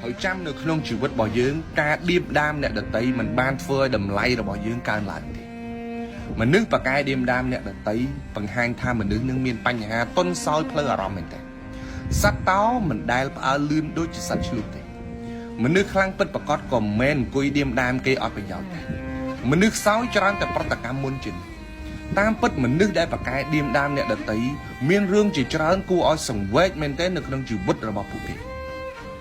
ហើយចាំនៅក្នុងជីវិតរបស់យើងការឌៀបដាមអ្នកដតីមិនបានធ្វើឲ្យតម្លៃរបស់យើងកើនឡើងទេមនុស្សប្រកែឌៀបដាមអ្នកដតីបង្ហាញថាមនុស្សនឹងមានបញ្ហាទន់សោយផ្លូវអារម្មណ៍មែនទេសត្វតោមិនដែលផ្អើលលឿនដូចជាសត្វឆ្លូតទេមនុស្សខ្លាំងពិតប្រាកដក៏មិនអង្គុយឌៀបដាមគេអត់ប្រយោជន៍ដែរមនុស្សខ្សោយច្រើនតែប្រតិកម្មមុនជាងតាមពិតមនុស្សដែលប្រកែឌៀបដាមអ្នកដតីមានរឿងជាច្រើនគួរឲ្យសង្វេគមែនទេនៅក្នុងជីវិតរបស់ពួកគេ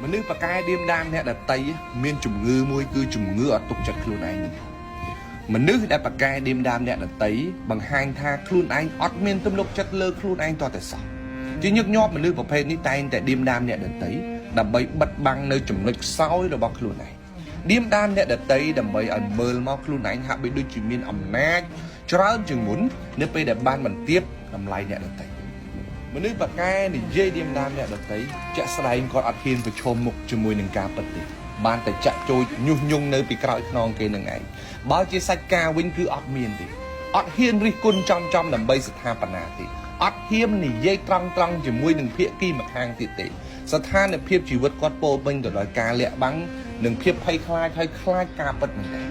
មនុស្សប្រកែឌៀមដាមអ្នកដតីមានជំងឺមួយគឺជំងឺអត់ទុកចិត្តខ្លួនឯងមនុស្សដែលប្រកែឌៀមដាមអ្នកដតីបង្ហាញថាខ្លួនឯងអត់មានទំនុកចិត្តលើខ្លួនឯងតតែសោះជាញឹកញាប់មនុស្សប្រភេទនេះតែងតែឌៀមដាមអ្នកដតីដើម្បីបិទបាំងនៅចំណុចខ្សោយរបស់ខ្លួនឯងឌៀមដាមអ្នកដតីដើម្បីឲ្យមើលមកខ្លួនឯងហាក់បីដូចជាមានអំណាចច្រើនជាងមុននៅពេលដែលបានបន្ទាបតម្លៃអ្នកដតីមនុស្សប្រកែនិយាយឌៀមដាមអ្នកដតីជាក់ស្ដែងគាត់អត់ហ៊ានប្រឈមមុខជាមួយនឹងការពិតទេបានតែចាក់ចូលញុះញង់នៅពីក្រោយខ្នងគេនឹងឯងបើជាសាច់ការវិញគឺអត់មានទេអត់ហ៊ានរិះគន់ចំដើម្បីស្ថាបនាទេអត់ហ៊ាននិយាយត្រង់ជាមួយនឹងភាគីម្ខាងទៀតទេស្ថានភាពជីវិតគាត់ពោពេញទៅដោយការលាក់បាំងនិងភាពភ័យខ្លាចហើយខ្លាចការពិតមែនទេ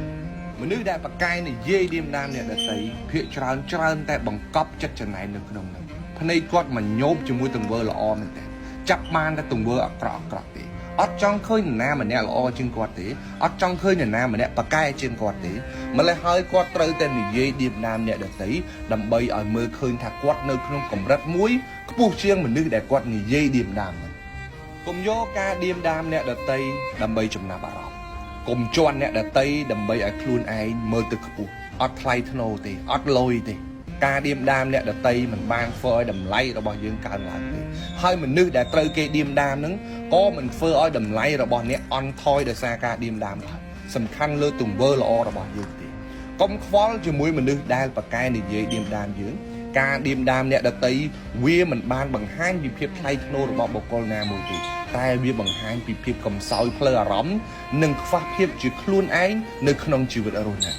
មនុស្សដែលប្រកែនិយាយឌៀមដាមអ្នកដតីភាគច្រើនតែបង្កប់ចិត្តចំណែននៅក្នុងនោះភ្នែកគាត់មិនញោមជាមួយទង្វើល្អមែនទេចាប់បានតែទង្វើអាក្រក់ទេអត់ចង់ឃើញនរណាម្នាក់ល្អជាងគាត់ទេអត់ចង់ឃើញនរណាម្នាក់ប្រកែជាងគាត់ទេម្ល៉េះហើយគាត់ត្រូវតែនិយាយឌៀមដាមអ្នកដតីដើម្បីឲ្យមើលឃើញថាគាត់នៅក្នុងកម្រិតមួយខ្ពស់ជាងមនុស្សដែលគាត់និយាយឌៀមដាមកុំយកការឌៀមដាមអ្នកដតីដើម្បីចំណាប់អារម្មណ៍កុំជន់អ្នកដតីដើម្បីឲ្យខ្លួនឯងមើលទៅខ្ពស់អត់ថ្លៃថ្នូរទេអត់លុយទេការឌៀមដាមអ្នកដតីមិនបានធ្វើឲ្យតម្លៃរបស់យើងកើនឡើងទេហើយមនុស្សដែលត្រូវគេឌៀមដាមហ្នឹងក៏មិនធ្វើឲ្យតម្លៃរបស់អ្នកអន់ថយដោយសារការឌៀមដាមឡើយសំខាន់លើទង្វើល្អរបស់យើងទេកុំខ្វល់ជាមួយមនុស្សដែលប្រកែនិយាយឌៀមដាមយើងការឌៀមដាមអ្នកដតីវាមិនបានបង្ហាញពីភាពថ្លៃថ្នូររបស់បុគ្គលណាមួយទេតែវាបង្ហាញពីភាពកំសោយផ្លូវអារម្មណ៍និងខ្វះភាពជាខ្លួនឯងនៅក្នុងជីវិតរស់នៅ